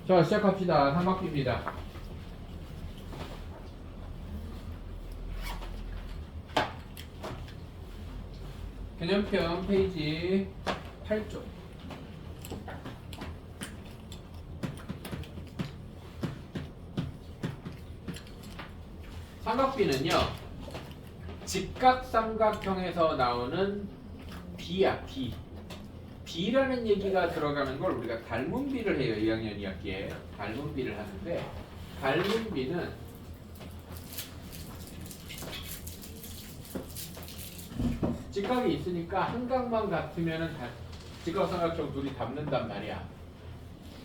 자, 시작합시다. 삼각비입니다. 개념편 페이지 8쪽. 삼각비는요, 직각삼각형에서 나오는 비야, 비. 비라는 얘기가 들어가는 걸 우리가 닮은 비를 해요. 2학년 2학기에 닮은 비를 하는데, 닮은 비는 직각이 있으니까 한 각만 같으면은 직각삼각형 둘이 닮는단 말이야.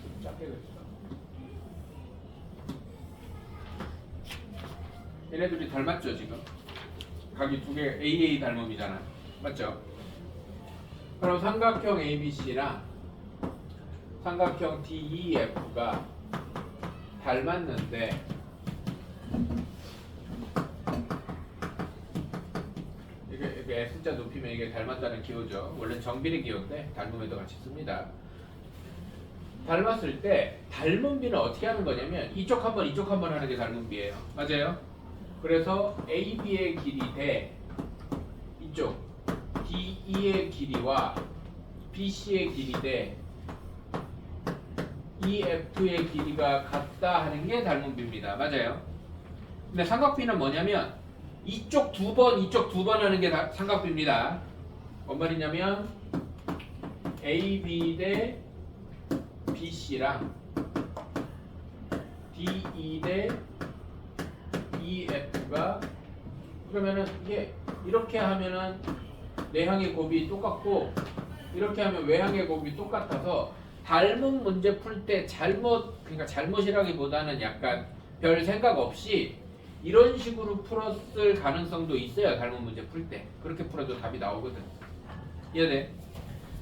좀 작게 그렸어. 얘네들이 닮았죠 지금? 각이 두 개 AA 닮음이잖아, 맞죠? 그럼 삼각형 ABC랑 삼각형 DEF가 닮았는데 이게 S자 높이면 이게 닮았다는 기호죠. 원래는 정비례 기호인데 닮음에도 같이 씁니다. 닮았을 때 닮은 비는 어떻게 하는 거냐면 이쪽 한 번 이쪽 한 번 하는 게 닮은 비예요. 맞아요? 그래서 AB의 길이 대 이쪽 DE의 길이와 BC의 길이 대 EF의 길이가 같다 하는 게 닮은 비입니다. 맞아요? 근데 삼각비는 뭐냐면 이쪽 두 번 이쪽 두 번 하는 게 삼각비입니다. 뭔 말이냐면 AB 대 BC랑 DE 대 EF가 그러면은 이게 이렇게 하면은 내향의 곱이 똑같고 이렇게 하면 외향의 곱이 똑같아서 닮은 문제 풀 때 그러니까 잘못이라기보다는 약간 별 생각 없이 이런 식으로 풀었을 가능성도 있어요. 닮은 문제 풀 때 그렇게 풀어도 답이 나오거든. 이해돼?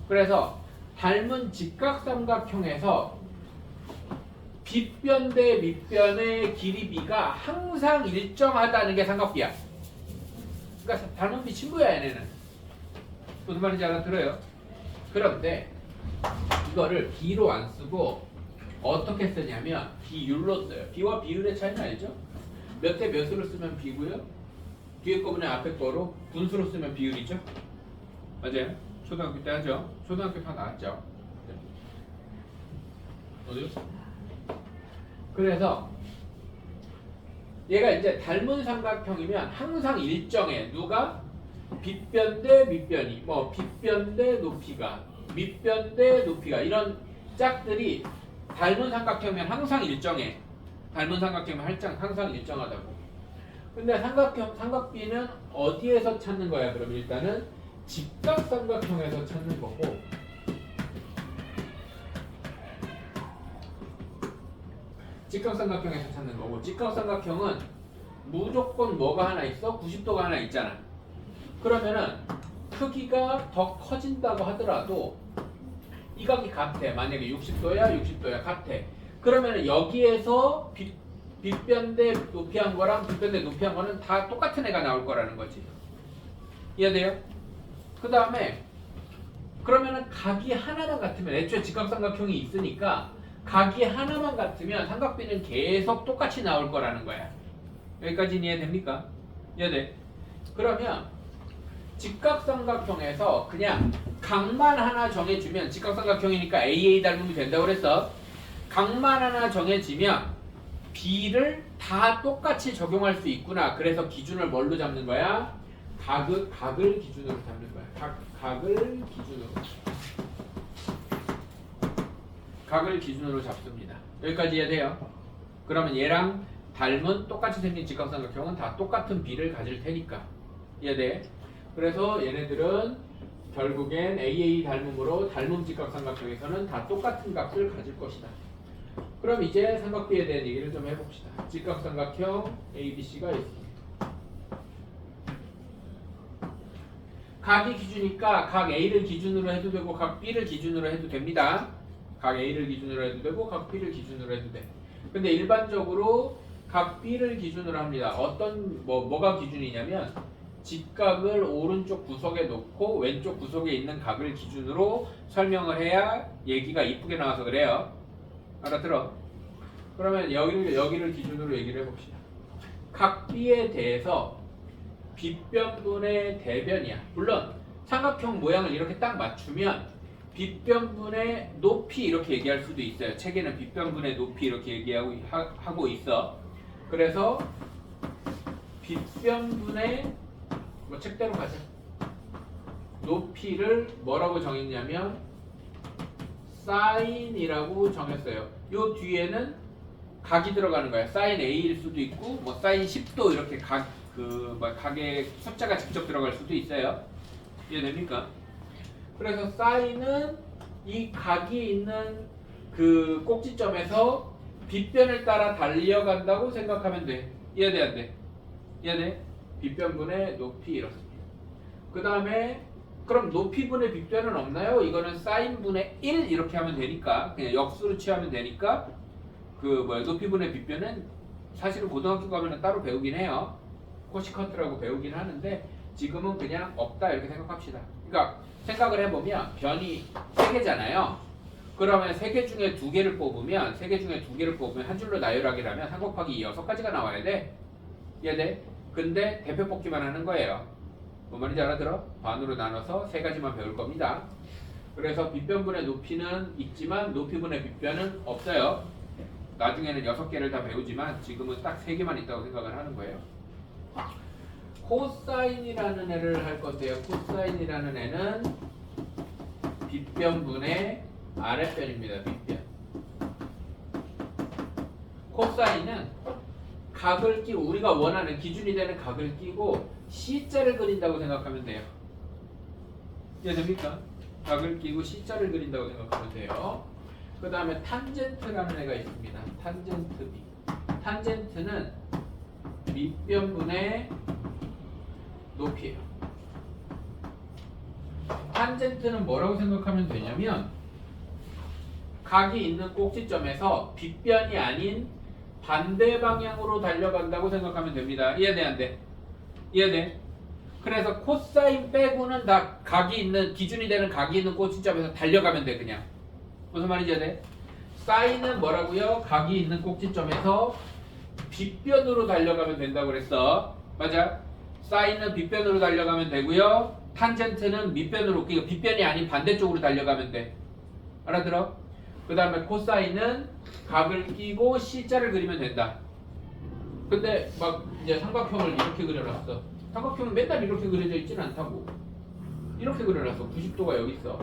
그래서 닮은 직각삼각형에서 빗변 대 밑변의 길이 비가 항상 일정하다는 게 삼각비야. 그러니까 닮은 비 친구야 얘네는. 무슨 말인지 알아들어요? 그런데 이거를 비로 안 쓰고 어떻게 쓰냐면 비율로 써요. 비와 비율의 차이는 알죠? 몇 대 몇으로 쓰면 비고요. 뒤에 거분의 앞에 거로 분수로 쓰면 비율이죠. 맞아요? 초등학교 때 하죠. 초등학교 다 나왔죠. 어디요? 그래서 얘가 이제 닮은 삼각형이면 항상 일정해. 누가? 빗변 대 밑변이 뭐 빗변 대 높이가 밑변 대 높이가 이런 짝들이 닮은 삼각형이면 항상 일정해. 닮은 삼각형이면 항상 일정하다고. 근데 삼각비는 어디에서 찾는 거야? 그럼 일단은 직각삼각형에서 찾는 거고 직각삼각형에서 찾는 거고 직각삼각형은 무조건 뭐가 하나 있어? 90도가 하나 있잖아. 그러면은 크기가 더 커진다고 하더라도 이 각이 같아. 만약에 60도야 60도야 같아. 그러면은 여기에서 빗변 대 높이한 거랑 빗변 대 높이한 거는 다 똑같은 애가 나올 거라는 거지. 이해돼요? 그 다음에 그러면은 각이 하나만 같으면 애초에 직각삼각형이 있으니까 각이 하나만 같으면 삼각비는 계속 똑같이 나올 거라는 거야. 여기까지 이해됩니까? 이해돼? 그러면 직각삼각형에서 그냥 각만 하나 정해주면 직각삼각형이니까 AA 닮음이 된다고 그랬어. 각만 하나 정해지면 B를 다 똑같이 적용할 수 있구나. 그래서 기준을 뭘로 잡는 거야? 각을 기준으로 잡는 거야. 각을 기준으로 잡습니다. 여기까지 이해돼요? 그러면 얘랑 닮은 똑같이 생긴 직각삼각형은 다 똑같은 B를 가질 테니까. 이해돼? 그래서 얘네들은 결국엔 AA 닮음으로 닮음 직각삼각형에서는 다 똑같은 값을 가질 것이다. 그럼 이제 삼각비에 대한 얘기를 좀 해봅시다. 직각삼각형 ABC가 있습니다. 각이 기준이니까 각 A를 기준으로 해도 되고 각 B를 기준으로 해도 됩니다. 각 A를 기준으로 해도 되고 각 B를 기준으로 해도 돼. 근데 일반적으로 각 B를 기준으로 합니다. 어떤 뭐가 기준이냐면 직각을 오른쪽 구석에 놓고 왼쪽 구석에 있는 각을 기준으로 설명을 해야 얘기가 이쁘게 나와서 그래요. 알아들어? 그러면 여기를 기준으로 얘기를 해봅시다. 각 B에 대해서 빗변분의 대변이야. 물론 삼각형 모양을 이렇게 딱 맞추면 빗변분의 높이 이렇게 얘기할 수도 있어요. 책에는 빗변분의 높이 이렇게 얘기하고 있어. 그래서 빗변분의 뭐 책대로 가자. 높이를 뭐라고 정했냐면 사인이라고 정했어요. 요 뒤에는 각이 들어가는 거야. 사인 A일 수도 있고 뭐 사인 10도 이렇게 각의 숫자가 직접 들어갈 수도 있어요. 이해됩니까? 그래서 사인은 이 각이 있는 그 꼭지점에서 빗변을 따라 달려간다고 생각하면 돼. 이해돼 안 돼? 이해돼? 빗변분의 높이 이렇습니다. 그 다음에 그럼 높이분의 빗변은 없나요? 이거는 사인분의 1 이렇게 하면 되니까 그냥 역수로 취하면 되니까 높이분의 빗변은 사실은 고등학교 가면 따로 배우긴 해요. 코시컨트라고 배우긴 하는데 지금은 그냥 없다 이렇게 생각합시다. 그러니까 생각을 해보면 변이 3개잖아요. 그러면 3개 중에 2개를 뽑으면 한 줄로 나열하기라면 3 곱하기 6가지가 나와야 돼. 이해돼? 근데 대표 뽑기만 하는 거예요. 뭔 말인지 알아들어? 반으로 나눠서 3가지만 배울 겁니다. 그래서 빗변분의 높이는 있지만 높이분의 빗변은 없어요. 나중에는 6개를 다 배우지만 지금은 딱 3개만 있다고 생각을 하는 거예요. 코사인이라는 애를 할 건데요. 코사인이라는 애는 빗변분의 아랫변입니다. 빗변. 코사인은 각을 끼고 우리가 원하는 기준이 되는 각을 끼고 C자를 그린다고 생각하면 돼요. 이해됩니까? 각을 끼고 C자를 그린다고 생각하면 돼요. 그 다음에 탄젠트라는 애가 있습니다. 탄젠트 B. 탄젠트는 밑변분의 높이에요. 탄젠트는 뭐라고 생각하면 되냐면 각이 있는 꼭지점에서 빗변이 아닌 반대 방향으로 달려간다고 생각하면 됩니다. 이해돼 안 돼? 이해돼? 그래서 코사인 빼고는 다 각이 있는 기준이 되는 각이 있는 꼭지점에서 달려가면 돼. 그냥 무슨 말인지 이해돼? 사인은 뭐라고요? 각이 있는 꼭지점에서 빗변으로 달려가면 된다고 그랬어. 맞아? 사인은 빗변으로 달려가면 되고요. 탄젠트는 밑변으로, 그러니까 빗변이 아닌 반대쪽으로 달려가면 돼. 알아들어? 그 다음에 코사인은 각을 끼고 C자를 그리면 된다. 근데 막 이제 삼각형을 이렇게 그려놨어. 삼각형은 맨날 이렇게 그려져 있지는 않다고. 이렇게 그려놨어. 90도가 여기 있어.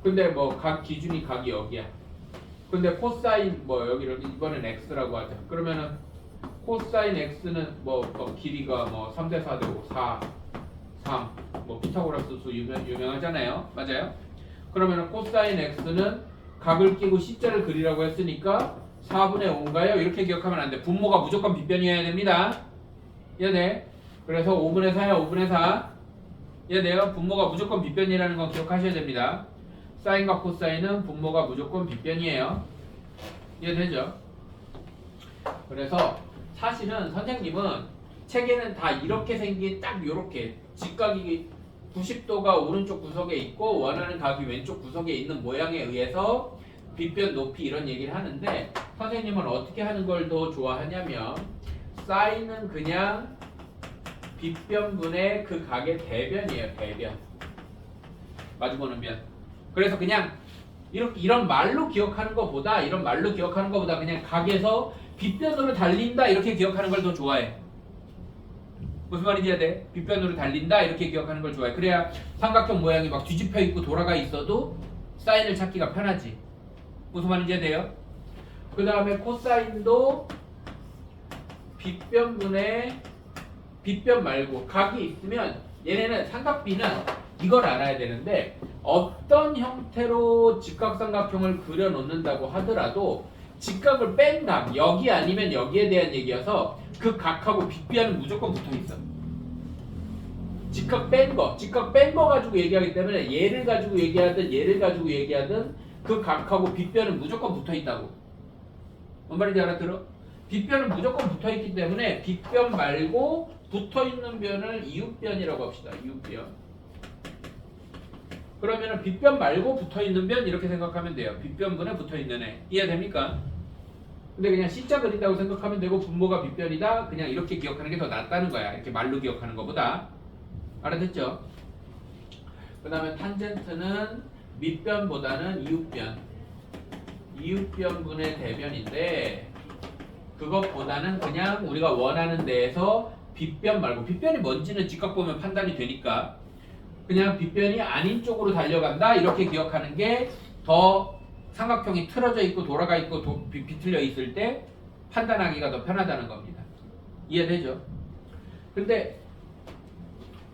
근데 뭐 각 기준이 각이 여기야. 근데 코사인 뭐 여기를 이번엔 x라고 하자. 그러면은 코사인 x는 뭐 길이가 뭐 3대 4 되고 4, 3, 뭐 피타고라스 수 유명하잖아요. 맞아요? 그러면은 코사인 x는 각을 끼고 C자를 그리라고 했으니까 4분의 5인가요? 이렇게 기억하면 안 돼. 분모가 무조건 빗변이어야 됩니다. 이해돼? 그래서 5분의 4야 5분의 4. 이해돼요? 분모가 무조건 빗변이라는 건 기억하셔야 됩니다. 사인과 코사인은 분모가 무조건 빗변이에요. 이해되죠? 그래서 사실은 선생님은 책에는 다 이렇게 생긴 딱 요렇게 직각이 90도가 오른쪽 구석에 있고 원하는 각이 왼쪽 구석에 있는 모양에 의해서 빗변 높이 이런 얘기를 하는데 선생님은 어떻게 하는 걸 더 좋아하냐면 사인은 그냥 빗변분의 그 각의 대변이에요. 대변. 마주보는 변. 그래서 그냥 이런 말로 기억하는 것보다 그냥 각에서 빗변으로 달린다 이렇게 기억하는 걸 더 좋아해. 무슨 말인지 해야 돼? 빗변으로 달린다 이렇게 기억하는 걸 좋아해. 그래야 삼각형 모양이 막 뒤집혀 있고 돌아가 있어도 사인을 찾기가 편하지. 무슨 말인지 해야 돼요? 그 다음에 코사인도 빗변분의 빗변 말고 각이 있으면 얘네는 삼각비는 이걸 알아야 되는데 어떤 형태로 직각삼각형을 그려놓는다고 하더라도 직각을 뺀 각, 여기 아니면 여기에 대한 얘기여서 그 각하고 빗변은 무조건 붙어있어. 직각 뺀 거 가지고 얘기하기 때문에 얘를 가지고 얘기하든 그 각하고 빗변은 무조건 붙어있다고. 뭔 말인지 알아들어? 빗변은 무조건 붙어있기 때문에 빗변 말고 붙어있는 변을 이웃변이라고 합시다. 이웃변. 그러면은 빗변 말고 붙어있는 변 이렇게 생각하면 돼요. 빗변분에 붙어있는 애. 이해됩니까? 근데 그냥 C자 그린다고 생각하면 되고 분모가 빗변이다 그냥 이렇게 기억하는 게 더 낫다는 거야. 이렇게 말로 기억하는 것보다. 알아듣죠? 그 다음에 탄젠트는 밑변보다는 이웃변분의 대변인데 그것보다는 그냥 우리가 원하는 데에서 빗변 말고 빗변이 뭔지는 직각 보면 판단이 되니까 그냥 빗변이 아닌 쪽으로 달려간다 이렇게 기억하는 게 더 삼각형이 틀어져 있고 돌아가 있고 비틀려 있을 때 판단하기가 더 편하다는 겁니다. 이해되죠? 근데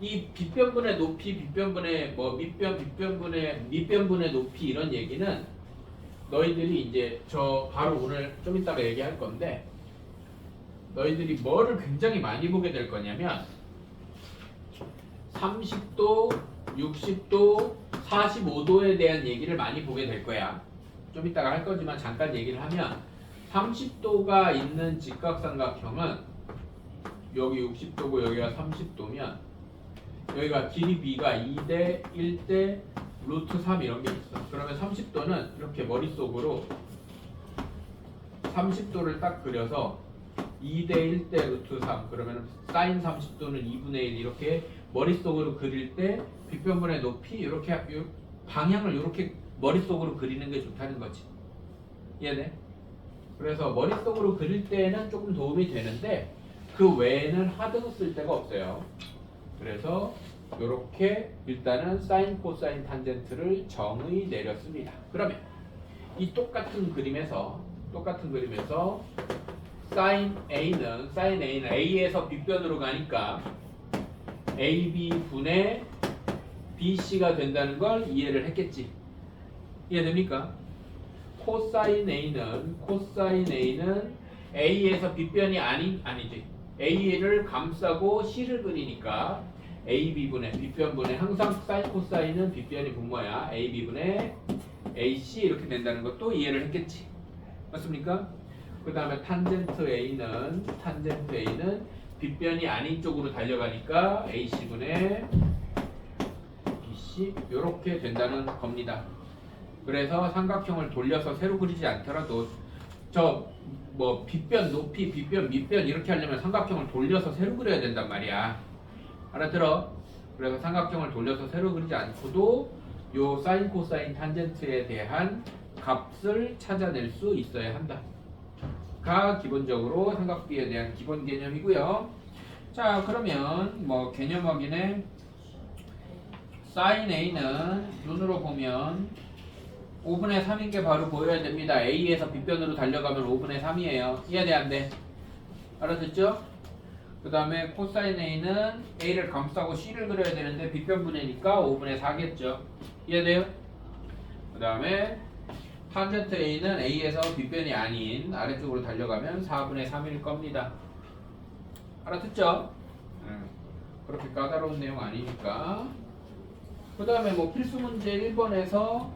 이 빗변분의 높이, 빗변분의 뭐 밑변분의 높이 이런 얘기는 너희들이 이제 저 바로 오늘 좀 이따가 얘기할 건데 너희들이 뭐를 굉장히 많이 보게 될 거냐면 30도, 60도, 45도에 대한 얘기를 많이 보게 될 거야. 좀 이따가 할 거지만 잠깐 얘기를 하면 30도가 있는 직각삼각형은 여기 60도고 여기가 30도면 여기가 길이 B가 2대 1대 루트 3 이런 게 있어. 그러면 30도는 이렇게 머릿속으로 30도를 딱 그려서 2대 1대 루트 3 그러면 사인 30도는 2분의 1 이렇게 머릿속으로 그릴 때 빗변분의 높이 이렇게 방향을 이렇게 머릿속으로 그리는 게 좋다는 거지. 이해돼? 그래서 머릿속으로 그릴 때는 조금 도움이 되는데 그 외에는 하드 쓸 데가 없어요. 그래서 이렇게 일단은 사인, 코사인, 탄젠트를 정의 내렸습니다. 그러면 이 똑같은 그림에서 사인 A는 A에서 B변으로 가니까 AB 분의 BC가 된다는 걸 이해를 했겠지. 이해됩니까? 코사인 A는 A에서 B변이 아니지. A를 감싸고 C를 그리니까 AB분의 B변분의 항상 사인 코사인은 B변이 분모야. AB분의 AC 이렇게 된다는 것도 이해를 했겠지. 맞습니까? 그 다음에 탄젠트 A는 빗변이 아닌 쪽으로 달려가니까 AC분의 BC 이렇게 된다는 겁니다. 그래서 삼각형을 돌려서 세로 그리지 않더라도 저 뭐 빗변, 높이, 빗변, 밑변 이렇게 하려면 삼각형을 돌려서 세로 그려야 된단 말이야. 알아들어? 그래서 삼각형을 돌려서 세로 그리지 않고도 요 사인, 코사인, 탄젠트에 대한 값을 찾아낼 수 있어야 한다. 가 기본적으로 삼각비에 대한 기본 개념이고요. 자, 그러면 뭐 개념 확인에 사인 A는 눈으로 보면 5분의 3인 게 바로 보여야 됩니다. A에서 B변으로 달려가면 5분의 3이에요. 이해돼 안 돼? 알아듣죠? 그 다음에 코사인 A는 A를 감싸고 C를 그려야 되는데 B변분이니까 5분의 4겠죠. 이해돼요? 그 다음에 탄젠트 A는 A에서 B변이 아닌 아래쪽으로 달려가면 4분의 3일 겁니다. 알아듣죠? 그렇게 까다로운 내용 아니니까. 그 다음에 뭐 필수 문제 1번에서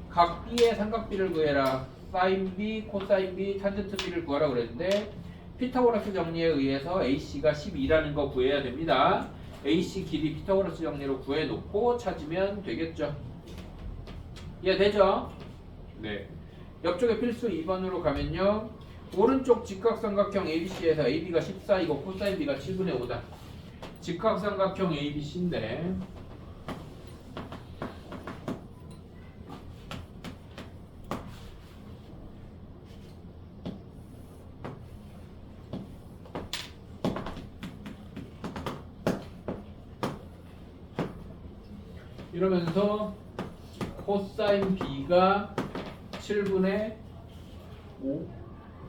각 B의 삼각비를 구해라. 사인 B, 코사인 B, 탄젠트 B를 구하라 그랬는데 피타고라스 정리에 의해서 AC가 12라는 거 구해야 됩니다. AC 길이 피타고라스 정리로 구해놓고 찾으면 되겠죠. 이해되죠? 네. 옆쪽에 필수 2번으로 가면요. 오른쪽 직각삼각형 ABC에서 AB가 14이고 코사인 B가 7분의 5다. 직각삼각형 ABC인데 이러면서 코사인 B가 7분의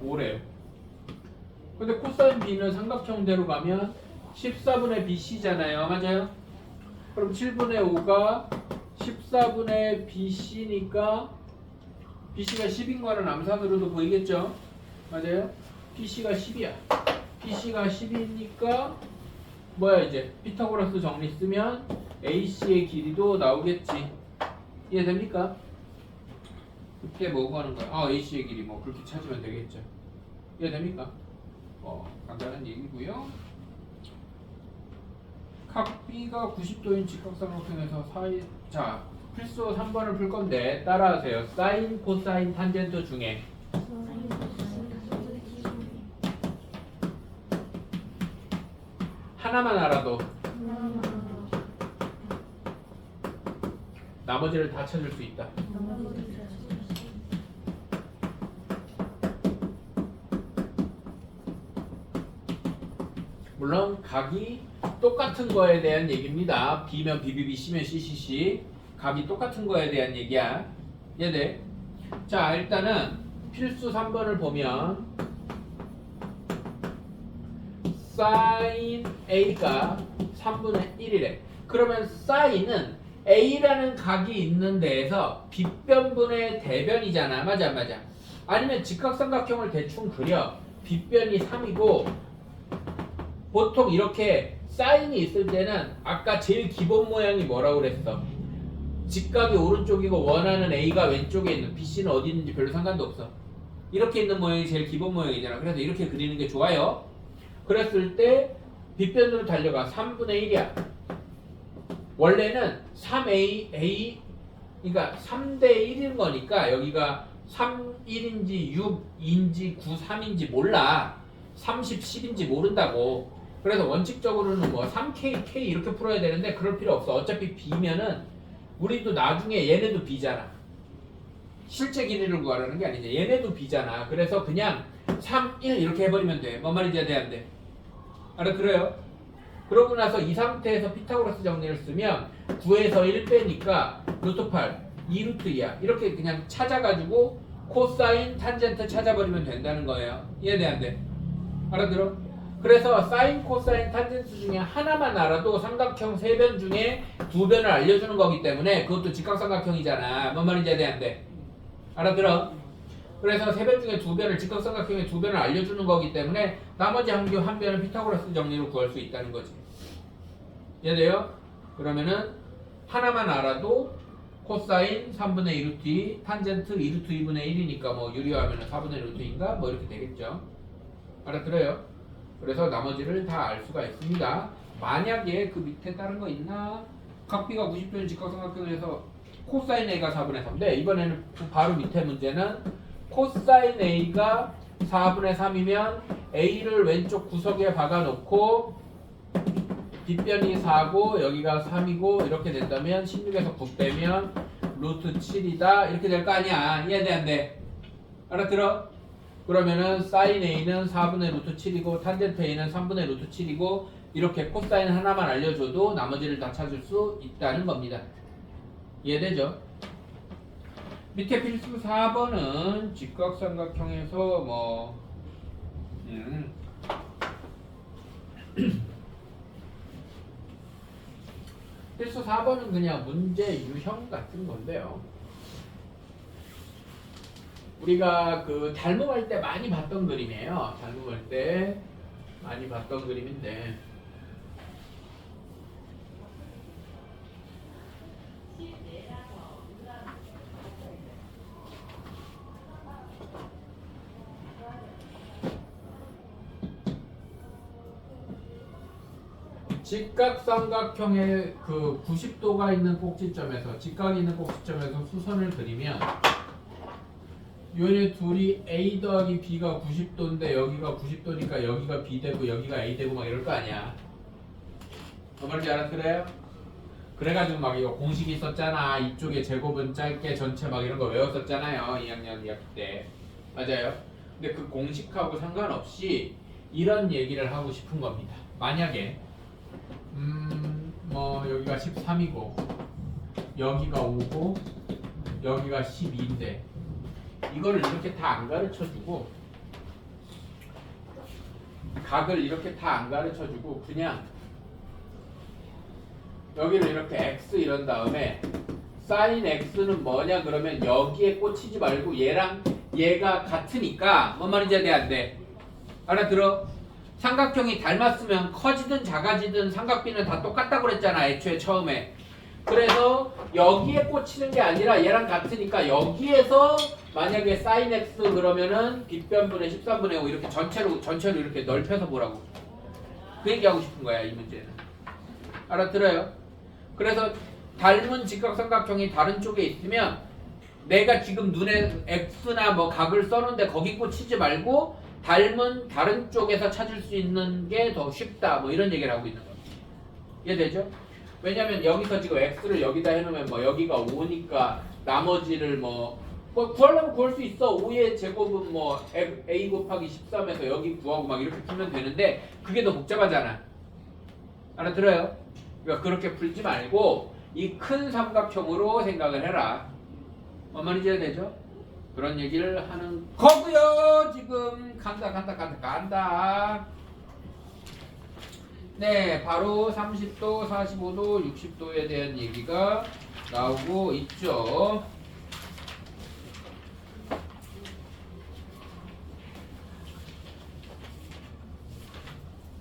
5래요. 근데 코사인 B는 삼각형대로 가면 14분의 BC잖아요. 맞아요? 그럼 7분의 5가 14분의 BC니까 BC가 10인 거는 암산으로도 보이겠죠? 맞아요? BC가 10이야. BC가 10이니까 뭐야 이제 피타고라스 정리 쓰면 AC의 길이도 나오겠지. 이해됩니까? 그때 뭐 하는 거야? AC의 길이 뭐 그렇게 찾으면 되겠죠. 이해됩니까? 간단한 얘기고요. 각 B가 90도인 직각삼각형에서 자, 필수 3번을 풀 건데 따라하세요. 사인, 코사인, 탄젠트 중에 하나만 알아도 나머지를 다 찾을 수 있다. 물론 각이 똑같은 거에 대한 얘기입니다. B면 BBB, C면 CCC. 각이 똑같은 거에 대한 얘기야. 얘네. 자, 일단은 필수 3번을 보면 sin A가 3분의 1이래. 그러면 sin은 A라는 각이 있는 데에서 빗변분의 대변이잖아. 맞아, 맞아. 아니면 직각삼각형을 대충 그려. 빗변이 3이고 보통 이렇게 사인이 있을 때는 아까 제일 기본 모양이 뭐라고 그랬어? 직각이 오른쪽이고 원하는 A가 왼쪽에 있는 BC는 어디 있는지 별로 상관도 없어. 이렇게 있는 모양이 제일 기본 모양이잖아. 그래서 이렇게 그리는 게 좋아요. 그랬을 때 빗변으로 달려가 3분의 1이야. 원래는 3A 그러니까 3대 1인 거니까 여기가 3, 1인지 6, 2인지 9, 3인지 몰라. 30, 10인지 모른다고. 그래서 원칙적으로는 뭐 3K, K 이렇게 풀어야 되는데 그럴 필요 없어. 어차피 B면은 우리도 나중에 얘네도 B잖아. 실제 길이를 구하라는 게 아니지. 얘네도 B잖아. 그래서 그냥 3, 1 이렇게 해버리면 돼. 뭔 말인지 돼, 안 돼? 알아들어요? 그러고 나서 이 상태에서 피타고라스 정리를 쓰면 9에서 1 빼니까 루트 8, 2루트 2야. 이렇게 그냥 찾아가지고 코사인, 탄젠트 찾아버리면 된다는 거예요. 이해돼, 안 돼? 알아들어? 그래서 사인, 코사인, 탄젠트 중에 하나만 알아도 삼각형 3변 중에 2변을 알려주는 거기 때문에 그것도 직각삼각형이잖아. 뭔 말인지 돼, 안 돼? 알아들어? 그래서 3변 중에 2변을 직각삼각형의 2변을 알려주는 거기 때문에 나머지 한 변을 피타고라스 정리로 구할 수 있다는 거지. 이해돼요? 그러면은 하나만 알아도 코사인 3분의 2루트 2, 탄젠트 2루트 2분의 1이니까 뭐 유리화하면 4분의 루트 2인가? 뭐 이렇게 되겠죠. 알아들어요? 그래서 나머지를 다 알 수가 있습니다. 만약에 그 밑에 다른 거 있나? 각 B가 90도인 직각삼각형에서 코사인 A가 4분의 3인데 이번에는 바로 밑에 문제는 코사인 A가 4분의 3이면 A를 왼쪽 구석에 박아놓고 빗변이 4고 여기가 3이고 이렇게 된다면 16에서 9 빼면 루트 7이다 이렇게 될 거 아니야. 이해돼 안 돼? 알아들어? 그러면은 사인 A는 4분의 루트 7이고 탄젠트 A는 3분의 루트 7이고 이렇게 코사인 하나만 알려줘도 나머지를 다 찾을 수 있다는 겁니다. 이해되죠? 밑에 필수 4번은 직각삼각형에서 뭐 필수 4번은 그냥 문제 유형 같은 건데요. 우리가 그 닮음할 때 많이 봤던 그림이에요. 닮음할 때 많이 봤던 그림인데 직각삼각형의 그 90도가 있는 꼭지점에서 직각이 있는 꼭지점에서 수선을 그리면 요네 둘이 A 더하기 B가 90도인데 여기가 90도니까 여기가 B 되고 여기가 A 되고 막 이럴 거 아니야. 그 말인지 알아들어요? 그래가지고 막 이거 공식이 있었잖아. 이쪽에 제곱은 짧게 전체 막 이런 거 외웠었잖아요. 2학년 2학기 때. 맞아요. 근데 그 공식하고 상관없이 이런 얘기를 하고 싶은 겁니다. 만약에 뭐 여기가 13이고 여기가 5고 여기가 12인데 이거를 이렇게 다 안 가르쳐주고 각을 이렇게 다 안 가르쳐주고 그냥 여기를 이렇게 x 이런 다음에 sin x는 뭐냐 그러면 여기에 꽂히지 말고 얘랑 얘가 같으니까 뭔 말인지 돼 안 돼? 알아들어? 삼각형이 닮았으면 커지든 작아지든 삼각비는 다 똑같다고 그랬잖아 애초에 처음에. 그래서 여기에 꽂히는 게 아니라 얘랑 같으니까 여기에서 만약에 sin x 그러면은 빗변분의 13분의 5 이렇게 전체로 이렇게 넓혀서 보라고. 그 얘기하고 싶은 거야 이 문제는. 알아들어요? 그래서 닮은 직각삼각형이 다른 쪽에 있으면 내가 지금 눈에 x나 뭐 각을 써놓은데 거기 꽂히지 말고 닮은 다른 쪽에서 찾을 수 있는 게 더 쉽다. 뭐 이런 얘기를 하고 있는 겁니다. 이해되죠? 왜냐면 여기서 지금 x를 여기다 해놓으면 뭐 여기가 5니까 나머지를 뭐 구하려면 구할 수 있어. 5의 제곱은 뭐 a 곱하기 13에서 여기 구하고 막 이렇게 풀면 되는데 그게 더 복잡하잖아. 알아들어요? 그러니까 그렇게 풀지 말고 이 큰 삼각형으로 생각을 해라. 뭔 말인지 이해되죠? 그런 얘기를 하는 거고요. 지금 간다. 네, 바로 30도, 45도, 60도에 대한 얘기가 나오고 있죠.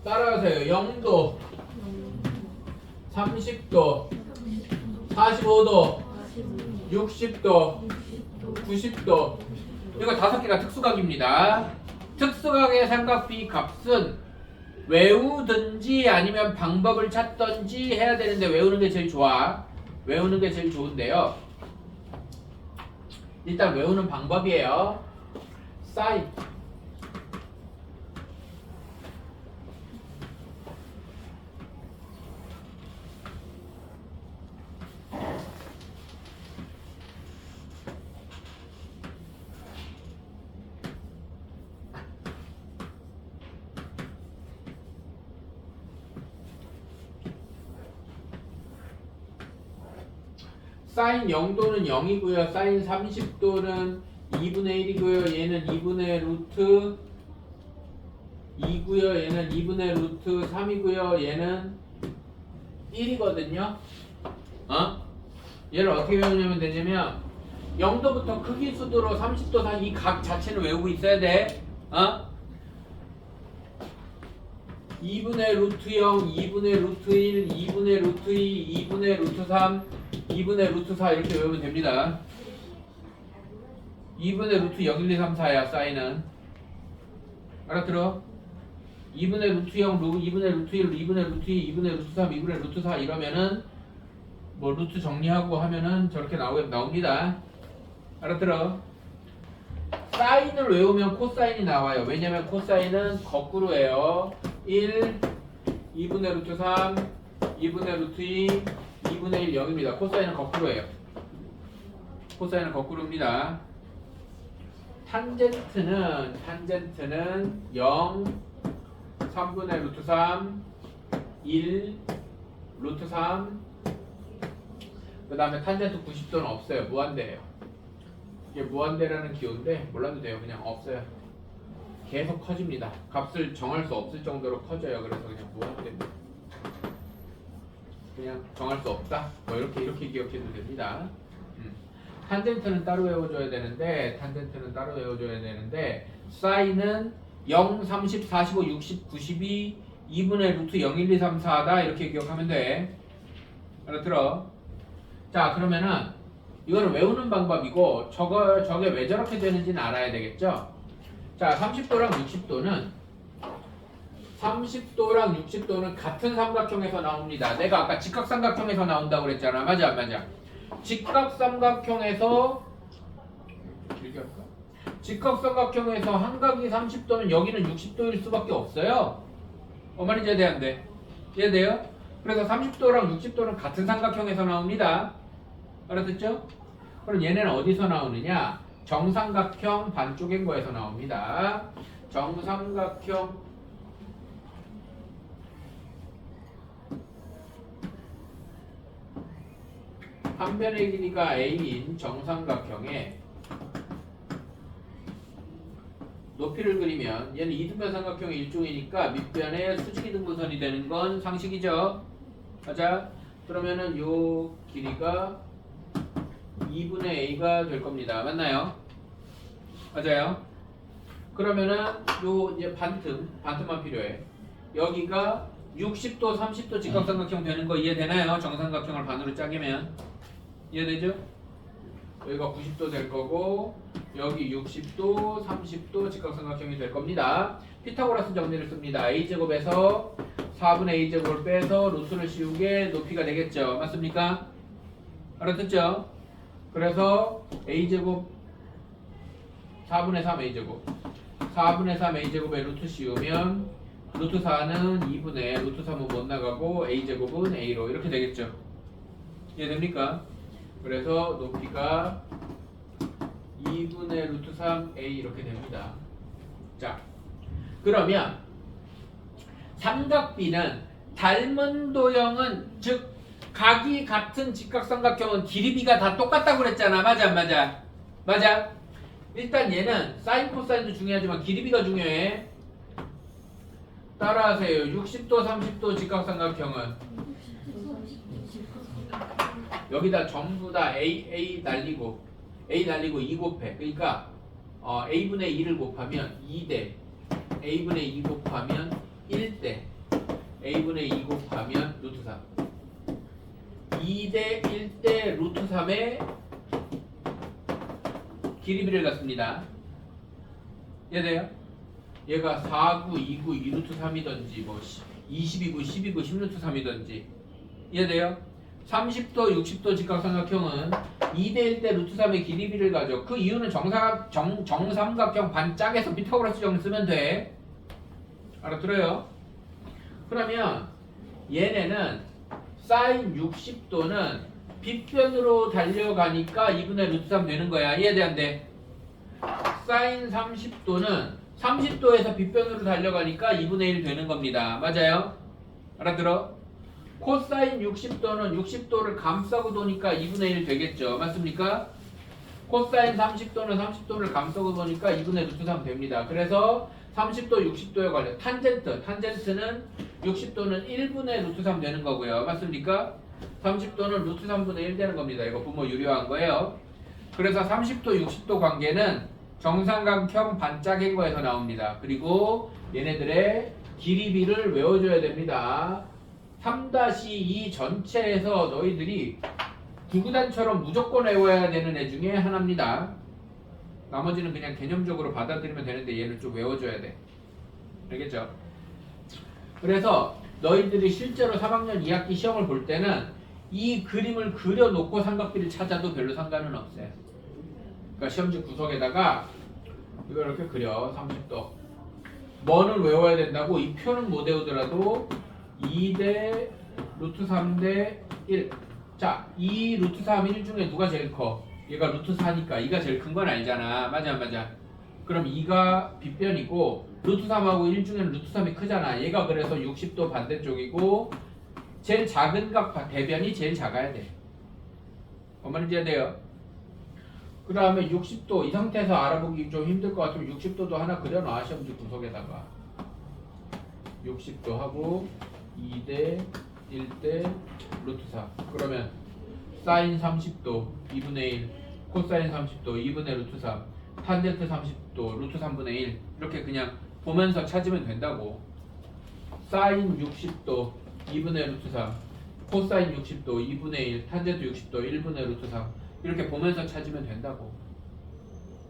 따라하세요. 0도, 30도, 45도, 60도, 90도. 이거 5개가 특수각입니다. 특수각의 삼각비 값은 외우든지 아니면 방법을 찾든지 해야 되는데 외우는 게 제일 좋아. 외우는 게 제일 좋은데요. 일단 외우는 방법이에요. 사인. 사인 0도는 0이고요. 사인 30도는 2분의 1이고요. 얘는 2분의 루트 2고요. 얘는 2분의 루트 3이고요. 얘는 1이거든요. 얘를 어떻게 외우냐면 되냐면 0도부터 크기 수도로 30도 사이 이 각 자체를 외우고 있어야 돼. 2분의 루트 0, 2분의 루트 1, 2분의 루트 2, 2분의 루트 3, 2분의 루트 4 이렇게 외우면 됩니다. 2분의 루트 0, 1, 2, 3, 4야 사인은. 알아들어? 2분의 루트 0, 2분의 루트 1, 2분의 루트 2, 2분의 루트 3, 2분의 루트 4 이러면은 뭐 루트 정리하고 하면은 저렇게 나옵니다. 알아들어? 사인을 외우면 코사인이 나와요. 왜냐면 코사인은 거꾸로예요. 1, 2분의 루트 3, 2분의 루트 2, 2분의 1, 0입니다. 코사인은 거꾸로예요. 코사인은 거꾸로입니다. 탄젠트는 0, 3분의 루트 3, 1, 루트 3. 그 다음에 탄젠트 90도는 없어요. 무한대예요. 이게 무한대라는 기호인데 몰라도 돼요. 그냥 없어요. 계속 커집니다. 값을 정할 수 없을 정도로 커져요. 그래서 그냥 무한대입니다. 그냥 정할 수 없다. 뭐 이렇게 기억해도 됩니다. 탄젠트는 따로 외워줘야 되는데 사인은 0, 30, 45, 60, 92, 2분의 루트 0, 1, 2, 3, 4다 이렇게 기억하면 돼. 알아들어? 자 그러면은 이거는 외우는 방법이고 저게 왜 저렇게 되는지는 알아야 되겠죠? 자 30도랑 60도는 같은 삼각형에서 나옵니다. 내가 아까 직각삼각형에서 나온다고 그랬잖아. 맞아 안 맞아? 직각삼각형에서 한 각이 30도면 여기는 60도일 수밖에 없어요. 말인지 이해돼 안 돼? 이해돼요? 그래서 30도랑 60도는 같은 삼각형에서 나옵니다. 알아듣죠? 그럼 얘네는 어디서 나오느냐? 정삼각형 반쪽인 거에서 나옵니다. 정삼각형 한 변의 길이가 a인 정삼각형에 높이를 그리면 얘는 이등변 삼각형의 일종이니까 밑변에 수직이 등분선이 되는 건 상식이죠. 맞아? 그러면은 요 길이가 2분의 a가 될 겁니다. 맞나요? 맞아요? 그러면은 요 이제 반틈만 필요해. 여기가 60도, 30도 직각삼각형 되는 거 이해되나요? 정삼각형을 반으로 짜기면 이해되죠? 여기가 90도 될 거고 여기 60도, 30도 직각삼각형이 될 겁니다. 피타고라스 정리를 씁니다. a제곱에서 4분의 a제곱을 빼서 루트를 씌우게 높이가 되겠죠. 맞습니까? 알아듣죠? 그래서 a제곱 4분의 3 a제곱 4분의 3 a제곱에 루트 씌우면 루트 4는 2분의 루트 3은 못 나가고 a제곱은 a로 이렇게 되겠죠. 이해됩니까? 그래서 높이가 2분의 루트 3a 이렇게 됩니다. 자, 그러면 삼각비는 닮은 도형은 즉 각이 같은 직각삼각형은 길이비가 다 똑같다고 그랬잖아. 맞아 안 맞아? 맞아. 일단 얘는 사인 코사인도 중요하지만 길이비가 중요해. 따라하세요. 60도 30도 직각삼각형은 여기다 전부 다 A 날리고 2 곱해. 그러니까 A분의 2를 곱하면 2대 A분의 2 곱하면 1대 A분의 2 곱하면 루트 3 2대 1대 루트 3의 길이비를 갖습니다. 이해돼요? 얘가 4구, 2구, 2루트 3이든지 뭐 22구, 12구, 10루트 3이든지 이해돼요? 30도, 60도 직각삼각형은 2대 1대 루트 3의 길이비를 가져. 그 이유는 정삼각형 반짝에서 피타고라스 정리 쓰면 돼. 알아들어요? 그러면 얘네는 사인 60도는 빗변으로 달려가니까 2분의 루트 3 되는 거야. 이해돼 안 돼? 사인 30도는 30도에서 빗변으로 달려가니까 2분의 1 되는 겁니다. 맞아요? 알아들어? 코사인 60도는 60도를 감싸고 도니까 2분의 1 되겠죠. 맞습니까? 코사인 30도는 30도를 감싸고 도니까 2분의 루트 3 됩니다. 그래서 30도, 60도에 관련 탄젠트는 60도는 1분의 루트 3 되는 거고요. 맞습니까? 30도는 루트 3분의 1 되는 겁니다. 이거 부모 유리화한 거예요. 그래서 30도, 60도 관계는 정삼각형 반짝행거에서 나옵니다. 그리고 얘네들의 길이비를 외워줘야 됩니다. 3-2 전체에서 너희들이 구구단처럼 무조건 외워야 되는 애 중에 하나입니다. 나머지는 그냥 개념적으로 받아들이면 되는데 얘는 좀 외워줘야 돼. 알겠죠? 그래서 너희들이 실제로 3학년 2학기 시험을 볼 때는 이 그림을 그려놓고 삼각비를 찾아도 별로 상관은 없어요. 그러니까 시험지 구석에다가 이거 이렇게 그려. 30도. 뭐는 외워야 된다고? 이 표는 못 외우더라도 2대 루트 3대 1. 자, 이 루트 3, 1 중에 누가 제일 커? 얘가 루트 4니까 2가 제일 큰 건 알잖아. 맞아 안 맞아? 그럼 2가 빗변이고 루트 3하고 1 중에는 루트 3이 크잖아. 얘가 그래서 60도 반대쪽이고 제일 작은 각 대변이 제일 작아야 돼. 뭔 말인지 이해돼요? 그 다음에 60도 이 상태에서 알아보기 좀 힘들 것 같으면 60도도 하나 그려놔. 시험지 구석에다가 60도 하고 2대 1대 루트 4. 그러면 사인 30도 2분의 1, 코사인 30도 2분의 루트 3, 탄젠트 30도 루트 3분의 1. 이렇게 그냥 보면서 찾으면 된다고. 사인 60도 2분의 루트 3, 코사인 60도 2분의 1, 탄젠트 60도 1분의 루트 3. 이렇게 보면서 찾으면 된다고.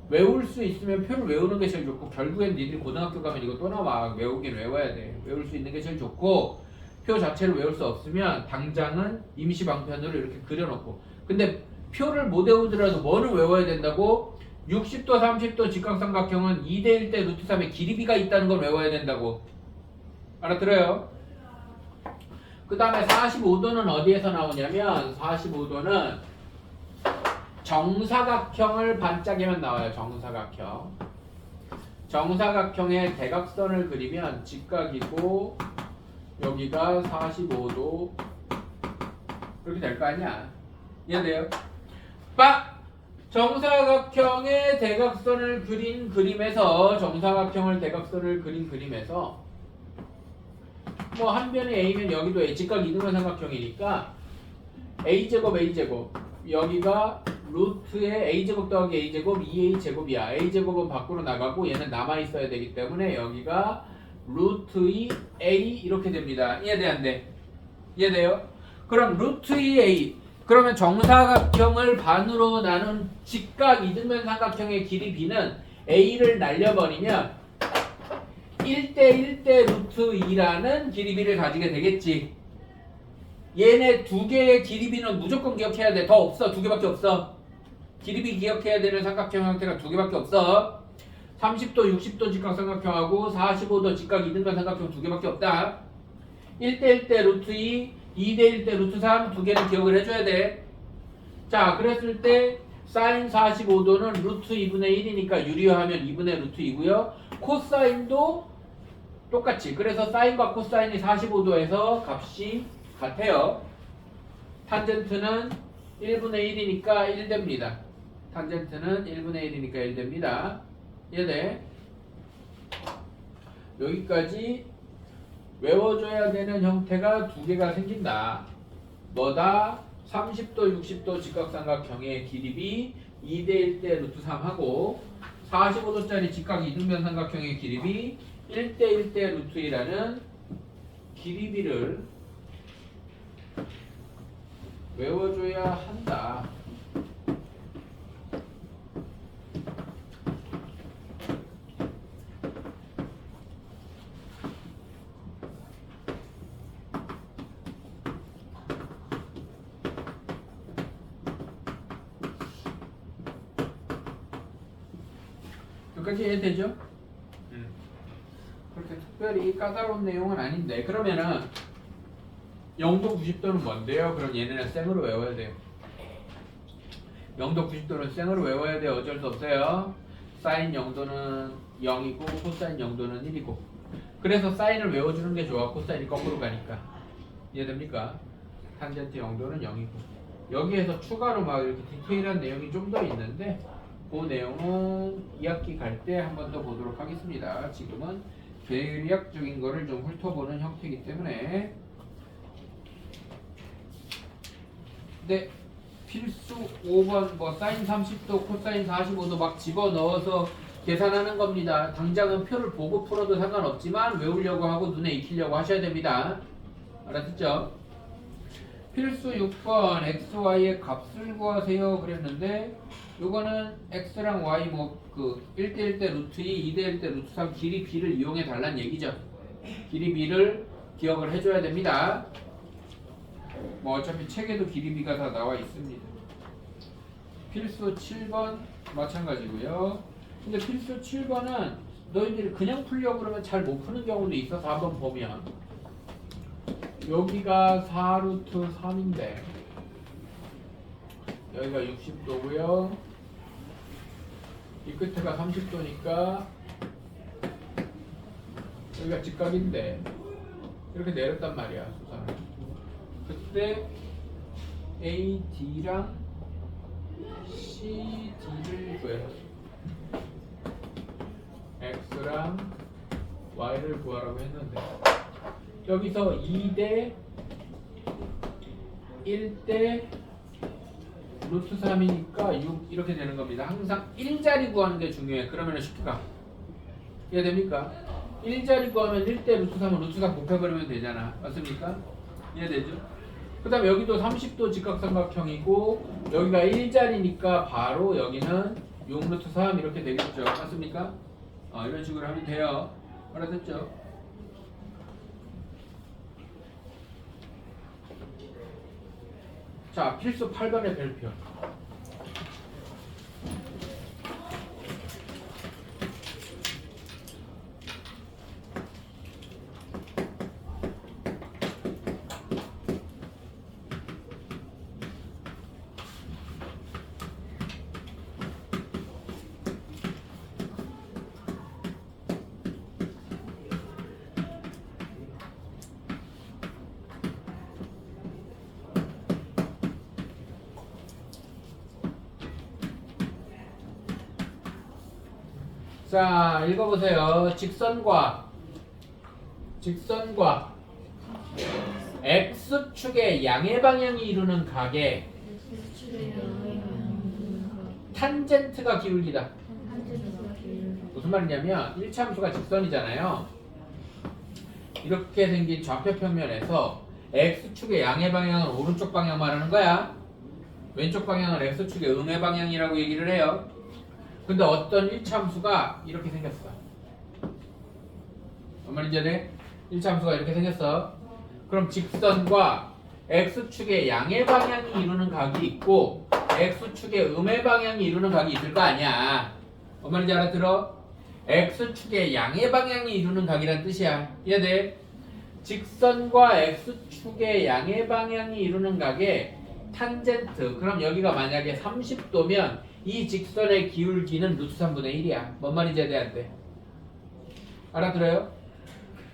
외울 수 있으면 표를 외우는 게 제일 좋고, 결국엔 니들이 고등학교 가면 이거 또 나와. 외우긴 외워야 돼. 외울 수 있는 게 제일 좋고, 표 자체를 외울 수 없으면 당장은 임시 방편으로 이렇게 그려놓고. 근데 표를 못 외우더라도 뭐는 외워야 된다고? 60도 30도 직각삼각형은 2대 1대 루트 3의 길이비가 있다는 걸 외워야 된다고. 알아들어요? 그 다음에 45도는 어디에서 나오냐면 45도는 정사각형을 반짝이면 나와요. 정사각형. 정사각형의 대각선을 그리면 직각이고 여기가 45도 이렇게 될 거 아니야. 이해돼요? 정사각형의 대각선을 그린 그림에서 뭐 한 변이 A면 여기도 A, 직각 이등변 삼각형이니까 A제곱 여기가 루트의 A제곱 더하기 A제곱 2A제곱이야. A제곱은 밖으로 나가고 얘는 남아있어야 되기 때문에 여기가 루트 2A 이렇게 됩니다. 이해돼 안 돼? 이해돼요? 그럼 루트 2A 그러면 정사각형을 반으로 나눈 직각 이등변 삼각형의 길이 B는 A를 날려버리면 1대 1대 루트 2라는 길이 B를 가지게 되겠지. 얘네 두 개의 길이 B는 무조건 기억해야 돼. 더 없어. 두 개밖에 없어. 길이 B 기억해야 되는 삼각형 형태가 두 개밖에 없어. 30도, 60도 직각삼각형하고 45도 직각 이등변 삼각형 두 개밖에 없다. 1대1 대 루트 2, 2대1 대 루트 3 두 개는 기억을 해줘야 돼. 자, 그랬을 때 사인 45도는 루트 2분의 1이니까 유리화하면 2분의 루트 2고요. 코사인도 똑같이. 그래서 사인과 코사인이 45도에서 값이 같아요. 탄젠트는 1분의 1이니까 1 됩니다. 탄젠트는 1분의 1이니까 1 됩니다. 이해돼? 여기까지 외워줘야 되는 형태가 두 개가 생긴다. 뭐다? 30도, 60도 직각삼각형의 길이비 2대1 대 루트 3하고 45도짜리 직각 이등변 삼각형의 길이비 1대1 대 루트 2라는 길이비를 외워줘야 한다. 여기까지 이해되죠? 그렇게 특별히 까다로운 내용은 아닌데 그러면은 0도 90도는 뭔데요? 그럼 얘네는 생으로 외워야 돼요. 0도 90도는 생으로 외워야 돼요. 어쩔 수 없어요. 사인 0도는 0이고 코사인 0도는 1이고 그래서 사인을 외워주는 게 좋아. 코사인이 거꾸로 가니까. 이해됩니까? 탄젠트 0도는 0이고 여기에서 추가로 막 이렇게 디테일한 내용이 좀 더 있는데 그 내용은 2학기 갈 때 한 번 더 보도록 하겠습니다. 지금은 계리학적인 거를 좀 훑어보는 형태이기 때문에 근데 필수 5번 뭐 사인 30도 코사인 45도 막 집어넣어서 계산하는 겁니다. 당장은 표를 보고 풀어도 상관없지만 외우려고 하고 눈에 익히려고 하셔야 됩니다. 알았죠? 필수 6번 xy의 값을 구하세요 그랬는데 요거는 x랑 y 뭐 그 1대1 대 루트 2, 2대1 대 루트 3 길이 b를 이용해 달라는 얘기죠. 길이 b를 기억을 해줘야 됩니다. 뭐 어차피 책에도 길이 b가 다 나와 있습니다. 필수 7번 마찬가지고요. 근데 필수 7번은 너희들이 그냥 풀려고 그러면 잘 못 푸는 경우도 있어서 한번 보면 여기가 4루트 3인데 여기가 60도고요. 이 끝에가 30도니까 여기가 직각인데 이렇게 내렸단 말이야. 수선을. 그때 AD랑 CD를 구해라. X랑 Y를 구하라고 했는데 여기서 2대 1대 루트 3이니까 6 이렇게 되는 겁니다. 항상 1자리 구하는 게 중요해. 그러면 쉽게 가. 이해됩니까? 1자리 구하면 1대 루트 3은 루트 3 곱해버리면 되잖아. 맞습니까? 이해되죠? 그 다음에 여기도 30도 직각삼각형이고 여기가 1자리니까 바로 여기는 6 루트 3 이렇게 되겠죠. 맞습니까? 이런 식으로 하면 돼요. 알아듣죠? 자, 필수 8번의 별표. 자, 읽어보세요. 직선과 X축의 양의 방향이 이루는 각에 탄젠트가 기울기다. 무슨 말이냐면 1차함수가 직선이잖아요. 이렇게 생긴 좌표평면에서 X축의 양의 방향은 오른쪽 방향 말하는 거야. 왼쪽 방향은 X축의 음의 방향이라고 얘기를 해요. 근데 어떤 1차함수가 이렇게 생겼어. 뭔 말인지 알지? 1차함수가 이렇게 생겼어. 그럼 직선과 X축의 양의 방향이 이루는 각이 있고 X축의 음의 방향이 이루는 각이 있을 거 아니야. 뭔 말인지 알아들어? x축의 양의 방향이 이루는 각이란 뜻이야. 이해돼? 직선과 x축의 양의 방향이 이루는 각의 탄젠트. 그럼 여기가 만약에 30도면 이 직선의 기울기는 루트 3분의 1이야. 뭔 말인지 해야 돼? 알아들어요?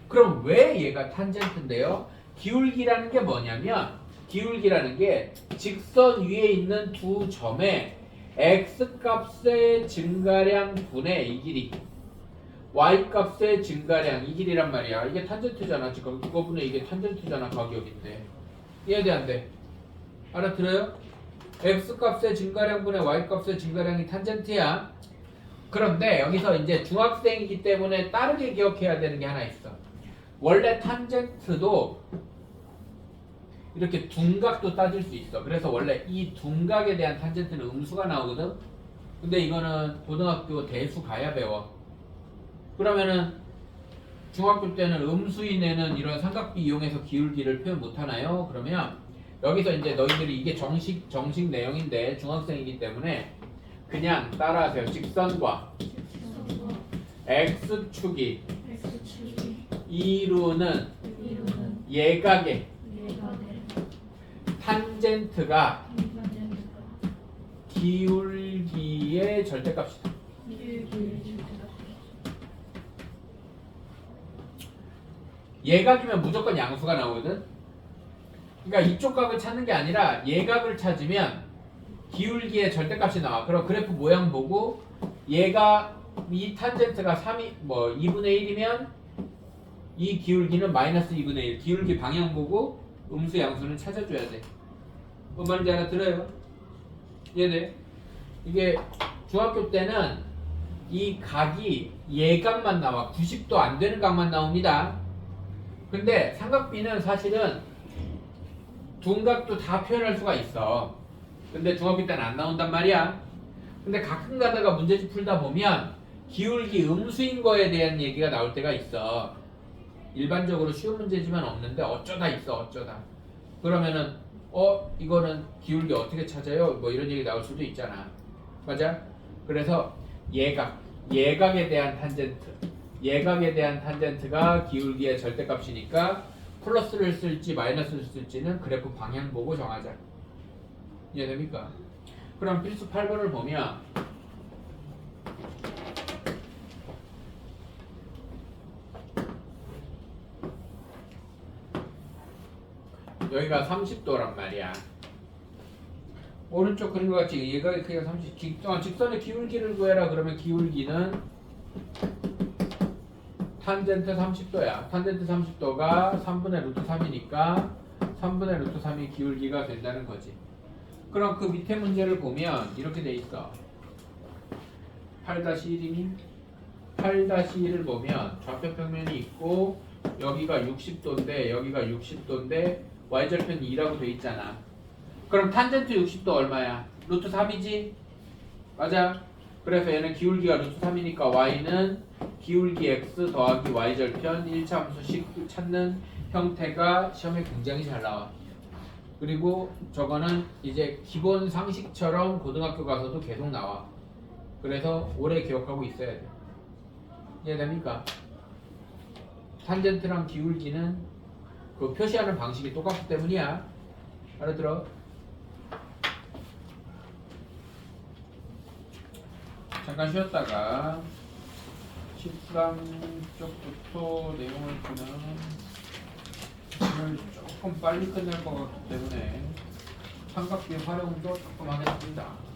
그럼 왜 얘가 탄젠트인데요? 기울기라는 게 뭐냐면 기울기라는 게 직선 위에 있는 두 점의 x값의 증가량 분의 이 길이 y값의 증가량 이 길이란 말이야. 이게 탄젠트잖아. 지금 이거 분의 이게 탄젠트잖아. 가격인데 이해돼 안 돼? 알아들어요? x값의 증가량 분의 y값의 증가량이 탄젠트야. 그런데 여기서 이제 중학생이기 때문에 다르게 기억해야 되는 게 하나 있어. 원래 탄젠트도 이렇게 둔각도 따질 수 있어. 그래서 원래 이 둔각에 대한 탄젠트는 음수가 나오거든. 근데 이거는 고등학교 대수 가야 배워. 그러면은 중학교 때는 음수인에는 이런 삼각비 이용해서 기울기를 표현 못 하나요? 그러면 여기서 이제 너희들이 이게 정식 내용인데 중학생이기 때문에 그냥 따라하세요. 직선과 x축이 이루는 예각의 탄젠트가 기울기의 절대값이다. 예각이면 무조건 양수가 나오거든. 그러니까 이쪽 각을 찾는 게 아니라 예각을 찾으면 기울기의 절대값이 나와. 그럼 그래프 모양 보고 얘가 이 탄젠트가 2분의 1이면 이 기울기는 마이너스 2분의 1. 기울기 방향 보고 음수 양수는 찾아줘야 돼. 뭔 말인지 알아들어요? 얘네 이게 중학교 때는 이 각이 예각만 나와. 90도 안 되는 각만 나옵니다. 근데 삼각비는 사실은 둔각도 다 표현할 수가 있어. 근데 중학교 때는 안 나온단 말이야. 근데 가끔 가다가 문제집 풀다 보면 기울기 음수인 거에 대한 얘기가 나올 때가 있어. 일반적으로 쉬운 문제지만 없는데 어쩌다 있어. 어쩌다. 그러면은 이거는 기울기 어떻게 찾아요? 뭐 이런 얘기 나올 수도 있잖아. 맞아? 그래서 예각에 대한 탄젠트가 기울기의 절대값이니까 플러스를 쓸지 마이너스를 쓸지는 그래프 방향 보고 정하자. 이해됩니까? 그럼 필수 8번을 보면 여기가 30도란 말이야. 오른쪽 그린 것 같이 예각의 크기가 30. 직선의 기울기를 구해라. 그러면 기울기는 탄젠트 30도야. 탄젠트 30도가 3분의 루트 3이니까 3분의 루트 3이 기울기가 된다는 거지. 그럼 그 밑에 문제를 보면 이렇게 돼 있어. 8-1이니 8-1을 보면 좌표 평면이 있고 여기가 60도인데 여기가 60도인데 y절편이 2라고 돼 있잖아. 그럼 탄젠트 60도 얼마야? 루트 3이지? 맞아? 그래서 얘는 기울기가 루트 3이니까 y는 기울기 x 더하기 y절편 1차 함수식 찾는 형태가 시험에 굉장히 잘 나와. 그리고 저거는 이제 기본 상식처럼 고등학교 가서도 계속 나와. 그래서 오래 기억하고 있어야 돼. 이해됩니까? 탄젠트랑 기울기는 그 표시하는 방식이 똑같기 때문이야. 알아들어? 잠깐 쉬었다가 13쪽부터 내용을 보면 오늘 조금 빨리 끝낼 것 같기 때문에 삼각비 활용도 조금 하겠습니다.